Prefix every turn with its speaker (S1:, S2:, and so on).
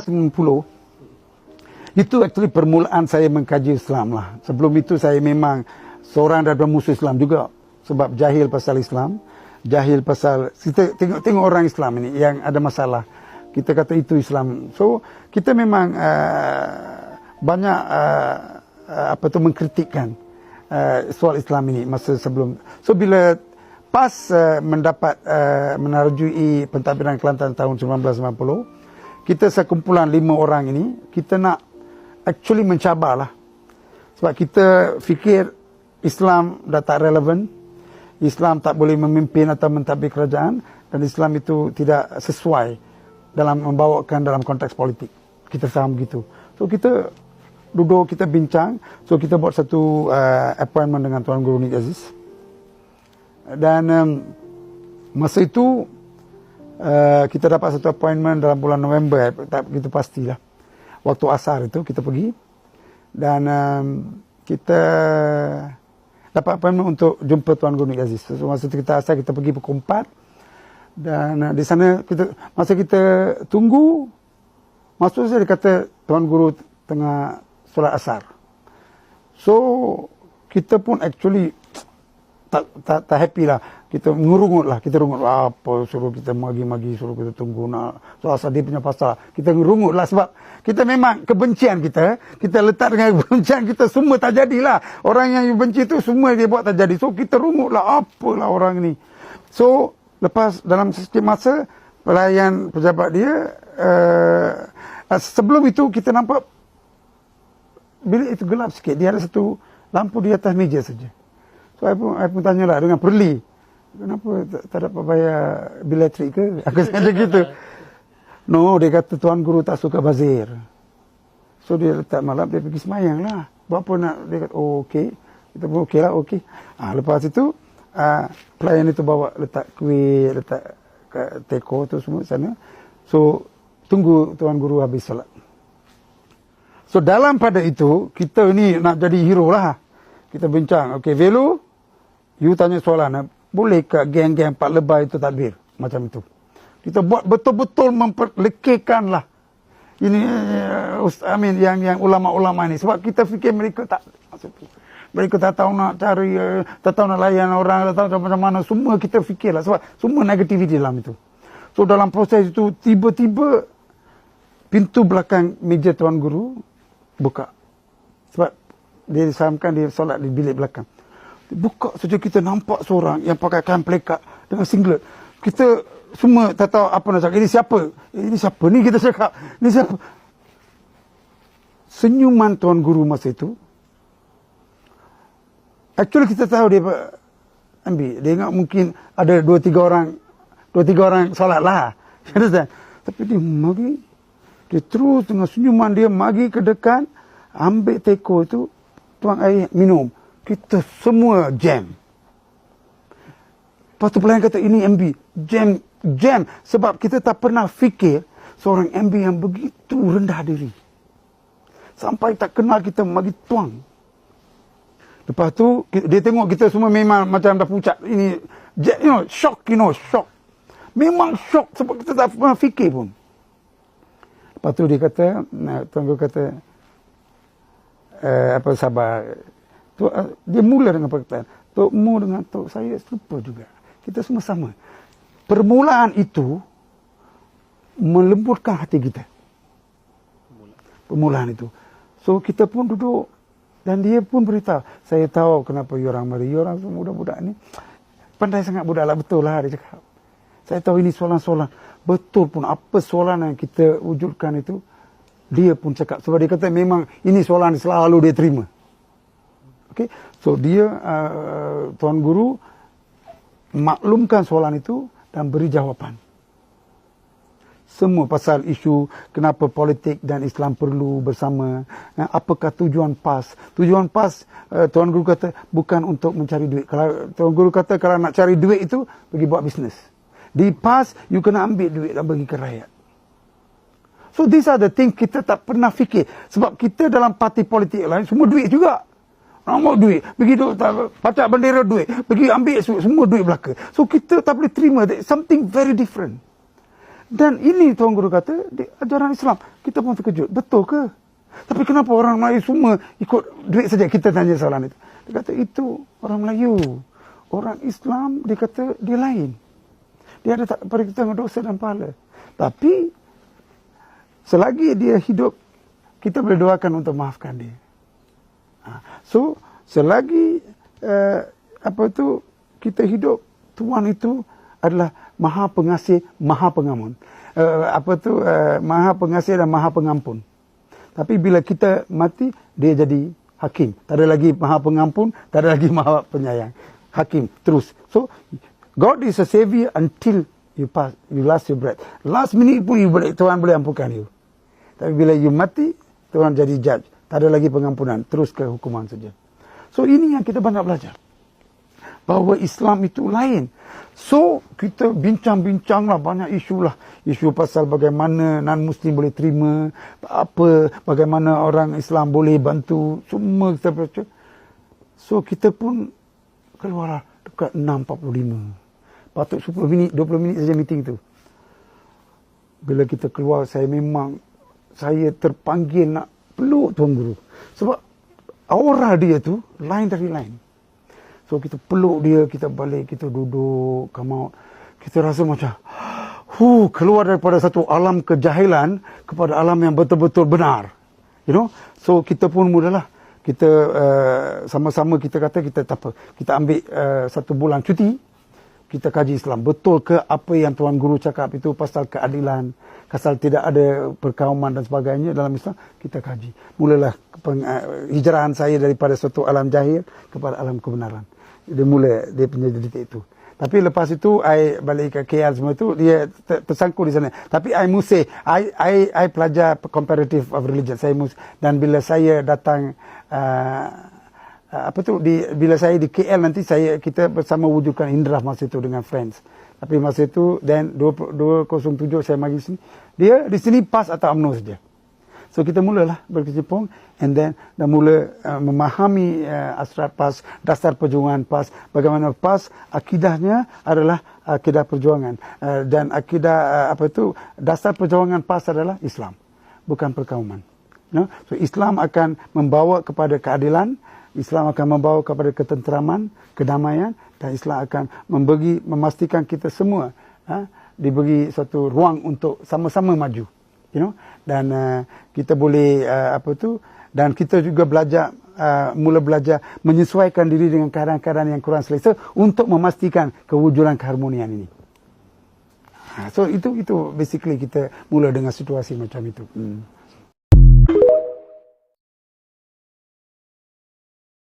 S1: 90 itu actually permulaan saya mengkaji Islam lah. Sebelum itu saya memang seorang daripada musuh Islam juga, sebab jahil pasal Islam, jahil pasal kita tengok orang Islam ini yang ada masalah, kita kata itu Islam. So kita memang banyak mengkritikkan soal Islam ini masa sebelum. So bila pas mendapat menarjui pentadbiran Kelantan tahun 1990, kita sekumpulan 5 orang ini, kita nak actually mencabarlah. Sebab kita fikir Islam dah tak relevan, Islam tak boleh memimpin atau mentadbir kerajaan, dan Islam itu tidak sesuai dalam membawakan dalam konteks politik. Kita faham begitu. So kita duduk, kita bincang. So kita buat satu appointment dengan Tuan Guru Nik Aziz. Dan masa itu kita dapat satu appointment dalam bulan November, tak begitu pastilah. Waktu asar itu kita pergi dan kita dapat appointment untuk jumpa Tuan Guru Nik Aziz. So, masa kita asar kita pergi pukul 4 dan di sana masa kita tunggu masuk saja, dia kata Tuan Guru tengah solat asar. So kita pun actually tak happy lah. Kita ngerungut lah. Kita rungut apa, suruh kita magi-magi, suruh kita tunggu nak soal asar dia punya pasal. Kita ngerungut lah sebab kita memang kebencian kita letak dengan kebencian kita semua tak jadilah. Orang yang benci tu semua dia buat tak jadi. So kita rungut lah, apalah orang ni. So lepas dalam sikit masa pelayan pejabat dia, sebelum itu kita nampak bilik itu gelap sikit. Dia ada satu lampu di atas meja saja. So, saya pun tanyalah dengan Perli, kenapa tak dapat bayar bil elektrik ke? Aku saja gitu. No, dia kata Tuan Guru tak suka bazir. So, dia letak malam, dia pergi semayang lah. Buat apa nak, dia kata, oh okey. Kita pun okey lah, okey. Lepas itu, pelayan itu bawa letak kuih, letak teko tu semua sana. So, tunggu Tuan Guru habis solat. So, dalam pada itu, kita ni nak jadi hero lah. Kita bincang, okey, Velu, you tanya soalan, boleh ke geng-geng Pak Lebah itu tadbir? Macam itu. Kita buat betul-betul memperlekehkan lah. Ini, yang ulama-ulama ni. Sebab kita fikir mereka tak tahu nak cari, tak tahu nak layan orang, tak tahu macam mana. Semua kita fikirlah. Sebab semua negativiti dalam itu. So dalam proses itu, tiba-tiba pintu belakang meja Tuan Guru buka. Sebab dia disalamkan, dia solat di bilik belakang. Buka saja kita nampak seorang yang pakai kain pelekat dengan singlet. Kita semua tak tahu apa nak cakap. Ini siapa? Ini siapa? Ni kita cakap. Ini siapa? Senyuman Tuan Guru masa itu. Actually kita tahu dia ambil. Dia ingat mungkin ada 2-3 orang solat lah. Tapi dia magi. Dia terus dengan senyuman dia magi ke depan, ambil teko itu, tuang air, minum. Kita semua jam. Lepas tu pelayan kata, ini MB. Jam. Sebab kita tak pernah fikir seorang MB yang begitu rendah diri. Sampai tak kenal kita bagi tuang. Lepas tu, dia tengok kita semua memang macam dah pucat. Ini, shock. Memang shock sebab kita tak pernah fikir pun. Lepas tu dia kata, Tuan Guru kata, sabar. Dia mula dengan perkataan, Tok Mu dengan Tok saya serupa juga. Kita semua sama. Permulaan itu melembutkan hati kita. Permulaan itu. So kita pun duduk dan dia pun beritahu, saya tahu kenapa you orang mari. You orang semua budak-budak ni pandai sangat budak lah, betul lah dia cakap. Saya tahu ini soalan-soalan. Betul pun apa soalan yang kita wujudkan itu, dia pun cakap. Sebab dia kata memang ini soalan selalu dia terima. Okay? So dia, Tuan Guru maklumkan soalan itu dan beri jawapan. Semua pasal isu kenapa politik dan Islam perlu bersama. Apakah tujuan PAS? Tujuan PAS, Tuan Guru kata, bukan untuk mencari duit. Kalau Tuan Guru kata kalau nak cari duit itu, pergi buat bisnes. Di PAS, you kena ambil duit dan bagi ke rakyat. So these are the things kita tak pernah fikir. Sebab kita dalam parti politik lain, semua duit juga. Nama duit, pergi pacak bendera duit, pergi ambil semua duit belaka. So kita tak boleh terima, something very different. Dan ini Tuan Guru kata, di ajaran Islam. Kita pun terkejut. Betul ke? Tapi kenapa orang Melayu semua ikut duit saja? Kita tanya soalan itu. Dia kata, itu orang Melayu. Orang Islam, dia kata, dia lain. Dia ada perhitungan dosa dan pahala. Tapi, selagi dia hidup, kita boleh doakan untuk maafkan dia. So, selagi kita hidup, Tuhan itu adalah Maha Pengasih, Maha Pengampun. Maha Pengasih dan Maha Pengampun. Tapi bila kita mati, dia jadi Hakim. Tak ada lagi Maha Pengampun, tak ada lagi Maha Penyayang. Hakim, terus. So, God is a savior until you last your breath. Last minute pun Tuhan boleh ampunkan you. Tapi bila you mati, Tuhan jadi judge. Tak ada lagi pengampunan, terus ke hukuman saja. So, ini yang kita banyak belajar. Bahawa Islam itu lain. So, kita bincang-bincanglah banyak isu lah. Isu pasal bagaimana non-Muslim boleh terima, bagaimana orang Islam boleh bantu, semua kita baca. So, kita pun keluar dekat 6.45. Patut 10 minit, 20 minit saja meeting tu. Bila kita keluar, saya terpanggil nak peluk Tuan Guru. Sebab aura dia tu lain dari lain. So kita peluk dia, kita balik, kita duduk, come out. Kita rasa macam, keluar daripada satu alam kejahilan kepada alam yang betul-betul benar. You know? So kita pun mulalah. Kita sama-sama kita kata, kita tak apa. Kita ambil 1 bulan cuti. Kita kaji Islam. Betul ke apa yang Tuan Guru cakap itu pasal keadilan, pasal tidak ada perkauman dan sebagainya dalam Islam, kita kaji. Mulalah hijrahan saya daripada suatu alam jahil kepada alam kebenaran. Dia mula dia punya detik itu. Tapi lepas itu, I balik ke KL semua itu, dia tersangkut di sana. Tapi I must say, I pelajar comparative of religion. Dan bila saya datang, bila saya di KL nanti, kita bersama wujudkan Indra masa itu dengan friends. Tapi masa itu, then 207 saya mari sini. Dia di sini PAS atau UMNO saja. So kita mulalah berkecimpung, and then dah mula memahami asrat PAS, dasar perjuangan PAS, bagaimana PAS akidahnya adalah akidah perjuangan, dan akidah dasar perjuangan PAS adalah Islam, bukan perkauman. No? So Islam akan membawa kepada keadilan, Islam akan membawa kepada ketenteraman, kedamaian, dan Islam akan memastikan kita semua diberi satu ruang untuk sama-sama maju. You know, dan kita boleh dan kita juga mula belajar menyesuaikan diri dengan keadaan-keadaan yang kurang selesa untuk memastikan kewujudan keharmonian ini. So itu basically kita mula dengan situasi macam itu.